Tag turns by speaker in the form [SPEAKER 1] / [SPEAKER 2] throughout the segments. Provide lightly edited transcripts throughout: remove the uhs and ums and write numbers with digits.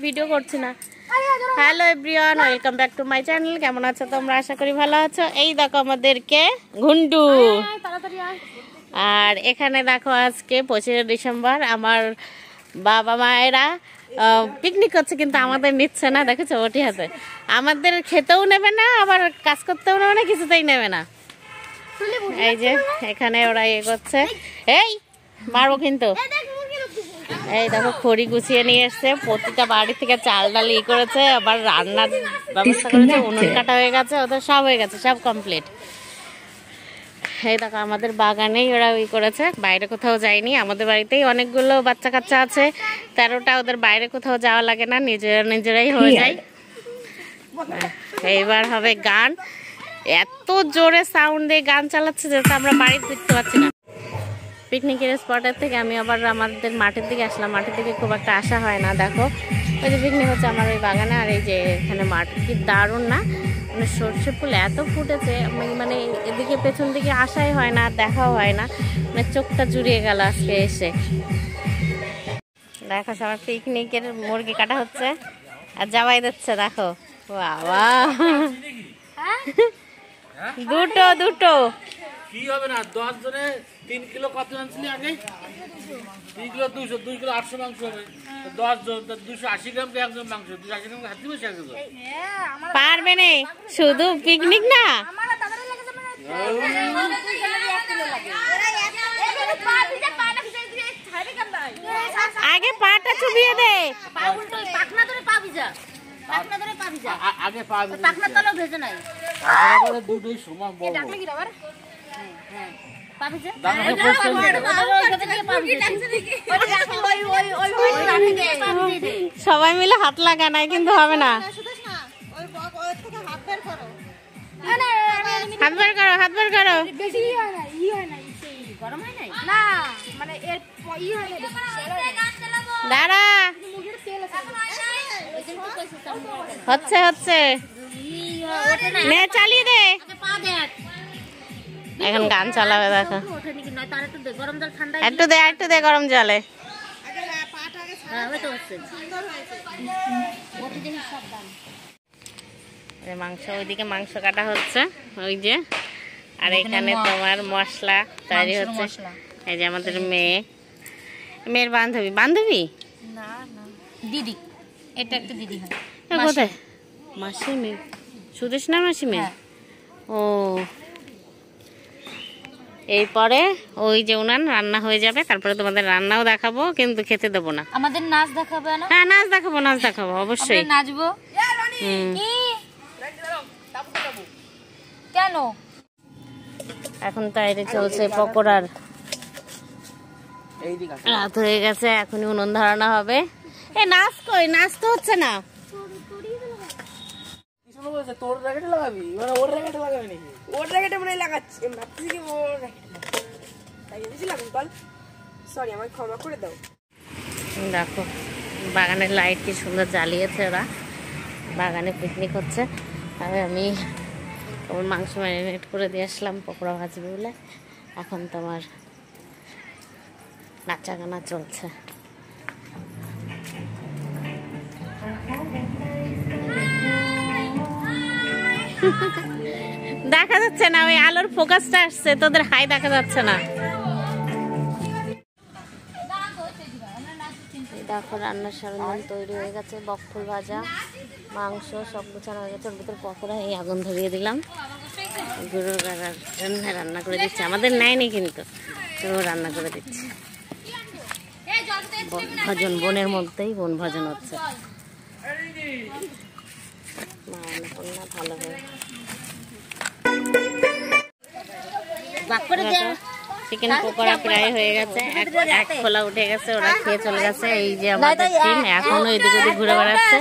[SPEAKER 1] Video করছি না। Hello everyone, welcome back to my channel. কেমন আছো তোমরা? আশা করি ভালো আছো। এই দেখো আমাদেরকে ঘুন্টু, আর এখানে দেখো আজকে 25শে ডিসেম্বর আমার বাবা মায়েরা পিকনিক করছে, কিন্তু আমাদের নিচ্ছে না। দেখেছো ওটি হাতে, আমাদের খেতেও নেবে না, আবার কাজ করতেও নেবে না, কিছুতেই নেবে না। এই যে এখানে ওরা ইয়ে করছে, এই মারবো কিন্তু। এই দেখো খড়ি গুছিয়ে নিয়ে এসছে, প্রতিটা বাড়ি থেকে চাল ডাল ই করেছে, আবার রান্নার ব্যবস্থা করেছে, উনুন কাটা হয়ে গেছে, ওদের সব হয়ে গেছে, সব কমপ্লিট। এই দেখো আমাদের বাগানেই ওরা ই করেছে, বাইরে কোথাও যায়নি। আমাদের বাড়িতেই অনেকগুলো বাচ্চা কাচ্চা আছে, 13টা, ওদের বাইরে কোথাও যাওয়া লাগে না, নিজেরাই হয়ে যায়। এইবার হবে গান, এত জোরে সাউন্ডে গান চালাচ্ছে যে আমরা বাড়ি দেখতে পাচ্ছি না। পিকনিকের স্পটের থেকে আমি আবার আমাদের মাঠের দিকে আসলাম। মাঠের দিকে খুব একটা আসা হয় না। দেখো ওই যে পিকনিক হচ্ছে আমার ওই বাগানে, আর এই যে এখানে মাঠ কি দারুণ না, মানে সর্ষে ফুল এত ফুটেছে, মানে এদিকে পেছন দিকে আসাই হয় না, দেখাও হয় না, মানে চোখটা জুড়িয়ে গেল আজকে এসে। দেখো সবার পিকনিকের মুরগি কাটা হচ্ছে আর জামাই দিচ্ছে। দেখো বাবা, দুটো
[SPEAKER 2] কি হবে না, 10 জনে 3 কিলো কত আনছিলি আগে? 3 কিলো 200, 2 কিলো 800 মাংস হবে। 10 জন 280 গ্রাম কে একজন মাংস, 280 গ্রাম হাত দিবে শেষ হবে।
[SPEAKER 1] পারবে না, শুধু পিকনিক না, আগে পাটা চুবিয়ে দে,
[SPEAKER 2] আগে পা
[SPEAKER 1] ভেজে নাই
[SPEAKER 2] দুটোই সমান বড়।
[SPEAKER 1] সবাই মিলে হাত লাগা নাই, কিন্তু হবে না। হাত বের করো, হাত বের করো। দাঁড়া, হচ্ছে হচ্ছে, নে চালিয়ে দে। এখন গান চালাবে, দেখো একটু দে গরম জলে। মাংস, ওইদিকে মাংস কাটা হচ্ছে ওই যে, আর এখানে তোমার মশলা তৈরি হচ্ছে। এই যে আমাদের মেয়ের বান্ধবী
[SPEAKER 3] দিদি, এটা একটা দিদি হয়।
[SPEAKER 1] কোথায়? মাসি মেয়ে, সুদেশনার মাসি মেয়ে। ও, এরপরে ওই যে উনান রান্না হয়ে যাবে, তারপরে তোমাদের রান্নাও দেখাবো, কিন্তু খেতে দেবো না।
[SPEAKER 3] আমাদের নাচ দেখাবে না?
[SPEAKER 1] হ্যাঁ নাচ দেখাবো অবশ্যই,
[SPEAKER 3] নাচবো। কেন? এখন তৈরি চলছে পকোড়ার, রাত হয়ে গেছে, এখনই উনুন ধরানো হবে। এ নাচ কই? নাচ তো হচ্ছে না।
[SPEAKER 2] তোর র্যাকেটে লাগাবি, মানে ওর র্যাকেটে লাগাবি নাকি?
[SPEAKER 4] ওর র্যাকেটে মনে লাগাচ্ছি, ভাবছি কি ওর র্যাকেটে তাই দিয়েছিলাম। বল সরি, আমাকে ক্ষমা করে দাও।
[SPEAKER 1] দেখো বাগানের লাইট কি সুন্দর জ্বালিয়েছে ওরা, বাগানে পিকনিক হচ্ছে। আর আমি তোমার মাংস ম্যারিনেট করে দিয়ে আসলাম পকোড়া ভাজবে বলে। এখন তোমার নাচা গানা চলছে। দেখা যাচ্ছে না, ওই আলোর ফোকাসটা আসছে, তোদের হাই দেখা যাচ্ছে না। দেখো রান্নার সরঞ্জাম তৈরি হয়ে গেছে, বকফুল ভাজা, মাংস সব গুছানো হয়ে গেছে। ওর ভিতর পকোড়া, এই আগুন ধরিয়ে দিলাম। গুরুর জন্য রান্না করে দিচ্ছে, আমাদের নেয়নি কিন্তু গুরু রান্না করে দিচ্ছে। ভজন, বনের মধ্যেই বন ভজন হচ্ছে। মা অন্নপূর্ণা ভালো হয়ে চিকেন পকোড়া প্রায় হয়ে গেছে, এক খোলা উঠে গেছে, ওরা খেয়ে চলে গেছে। এই যে আমাদের টিম এখনো এদিক ওদিক ঘুরে বেড়াচ্ছে।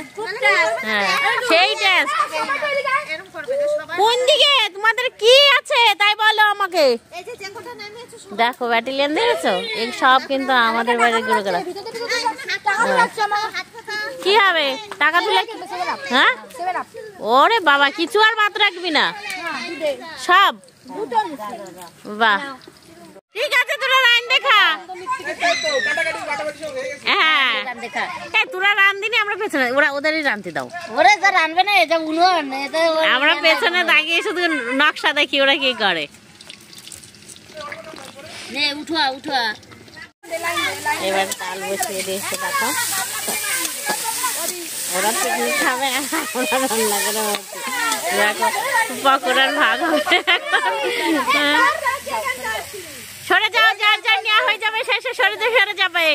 [SPEAKER 1] হ্যাঁ সেই টেস্ট। কোন দিকে তোমাদের কি আছে তাই বলো আমাকে। দেখো ব্যাটালিয়ন দেখেছো, এই সব কিন্তু আমাদের বাড়ির ঘুরে গেল। কি হবে টাকা তুলে? হ্যাঁ ওরে বাবা, কিছু আর বাদ রাখবি না, সব। বাহ, ঠিক আছে, তোরা রান দেখা। হ্যাঁ তোরা রান্ধিনি, আমরা পেছনে, ওরা ওদেরই রান্ধতে দাও।
[SPEAKER 3] ওরা যা রানবে না এটা উনুন,
[SPEAKER 1] আমরা পেছনে দাঁড়িয়ে শুধু নকশা দেখি ওরা কি করে।
[SPEAKER 3] উঠোয়া উঠোয়া।
[SPEAKER 1] এবার তাল বসিয়ে দিয়েছে দেখো, ওরা পিকনিক খাবে, আমরা রান্না করে দেখো পকোড়ার ভাগ হবে। সরে যাও, যার যার নেওয়া হয়ে যাবে শেষে সরে যাবে।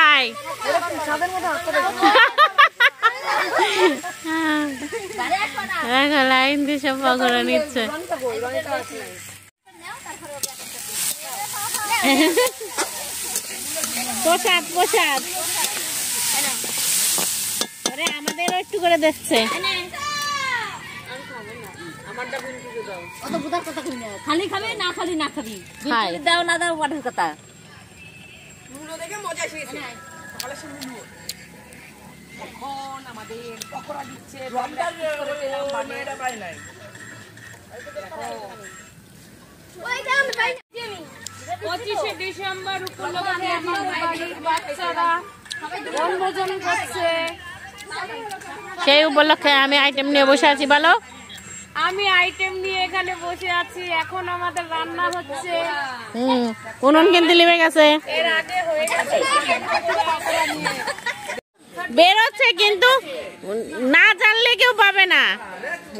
[SPEAKER 1] আয় দেখো লাইন দিয়ে সব পকোড়া নিচ্ছে। প্রসাদ প্রসাদ, ওরে আমাদেরও একটু করে দিচ্ছে।
[SPEAKER 3] খালি খাবে না খালি না খাবি, দাও না দাও ওটার কথা।
[SPEAKER 4] দেখে মজা এসেছে সকালে সে মুড়ো এখন আমাদের পকোড়া দিচ্ছে। এটা পাই নাই, ওই দাম পাই আমি 25শে ডিসেম্বর উপলক্ষে আমার বাড়ির বাচ্চারা বনভোজন করছে।
[SPEAKER 1] সেই উপলক্ষে আমি আইটেম নিয়ে বসে আছি। বলো।
[SPEAKER 4] আমি আইটেম নিয়ে এখানে বসে আছি, এখন আমাদের রান্না হচ্ছে।
[SPEAKER 1] উনুন কিন্তু লিবে গেছে,
[SPEAKER 4] এর আগে হয়ে গেছে।
[SPEAKER 1] বেরোচ্ছে কিন্তু না জানলে কেউ পাবে না।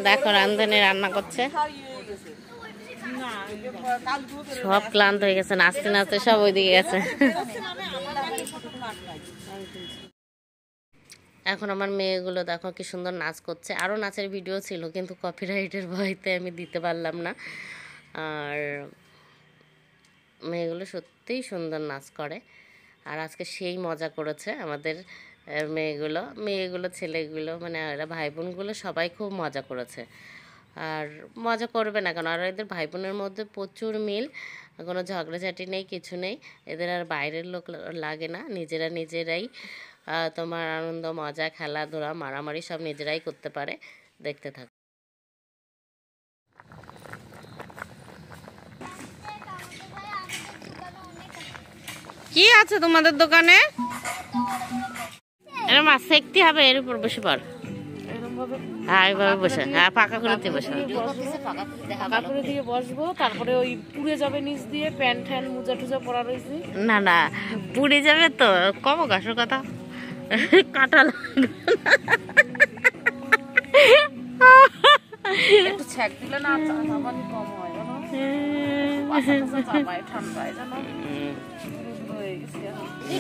[SPEAKER 1] দেখো রান্ধনি রান্না করছে, সব ক্লান্ত হয়ে গেছে, নাচতে নাচতে সব ওইদিকে গেছে। এখন আমার মেয়েগুলো দেখো কি সুন্দর নাচ করছে। আরও নাচের ভিডিও ছিল কিন্তু কপিরাইটের ভয়তে আমি দিতে পারলাম না। আর মেয়েগুলো সত্যিই সুন্দর নাচ করে, আর আজকে সেই মজা করেছে আমাদের মেয়েগুলো ছেলেগুলো, মানে এরা ভাই বোনগুলো সবাই খুব মজা করেছে। আর মজা করবে না কেন, আর এদের ভাই বোনের মধ্যে প্রচুর মিল, কোনো ঝগড়াঝাটি নেই, কিছু নেই। এদের আর বাইরের লোক লাগে না, নিজেরাই তোমার আনন্দ মজা খেলাধুলা মারামারি সব নিজেরাই করতে পারে। দেখতে থাকো। কি আছে তোমাদের দোকানে? এরকম সেকতে হবে, এর উপর বসে পড়। হ্যাঁ এইভাবে বসে, হ্যাঁ ফাঁকা করে দিয়ে বসে,
[SPEAKER 4] ফাঁকা করে দিয়ে বসবো। তারপরে ওই পুড়ে যাবে নিচ দিয়ে, প্যান্ট ট্যান মোজা টুজা পরা রয়েছে।
[SPEAKER 1] না না পুড়ে যাবে তো, কম গাছের কথা কাটা
[SPEAKER 4] একটু ছ্যাক দিলে না চাপানি কম হয়, ঠান্ডায় জানো হয়ে গেছে।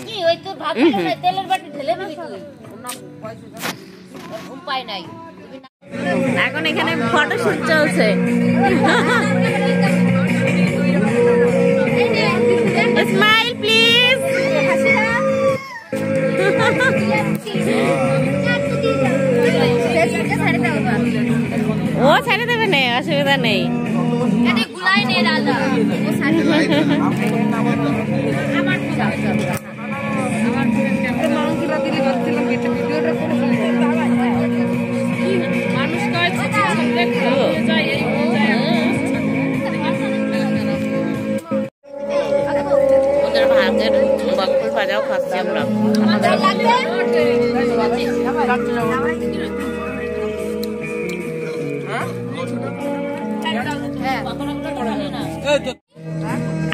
[SPEAKER 3] কি ওই তোর ভাত তেলের বাটি ঢেলে দিবি তুই, ঘুম পাই নাই।
[SPEAKER 1] এখন এখানে ফটোশুট চলছে। Smile please. ও ছেড়ে দেবে না, অসুবিধা নেই। ওদের ভাতের বকফুল ভাজাও খাচ্ছি আমরা।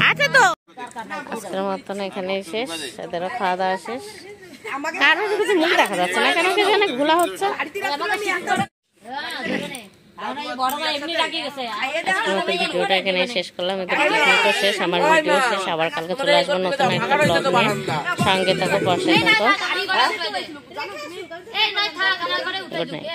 [SPEAKER 1] আছে তো আজকের মতন এখানে শেষ, এদেরও খাওয়া দাওয়া শেষ। কারোর কিছু মুখ দেখা যাচ্ছে না কেন, কি জানে ঘোলা হচ্ছে। ভিডিওটা এখানে শেষ করলাম, এদের ভিডিওটা শেষ, আমার ভিডিও শেষ। আবার কালকে চলে আসবো নতুন একটা ব্লগ নিয়ে। সঙ্গে থাকো, পাশে থাকো। Good night.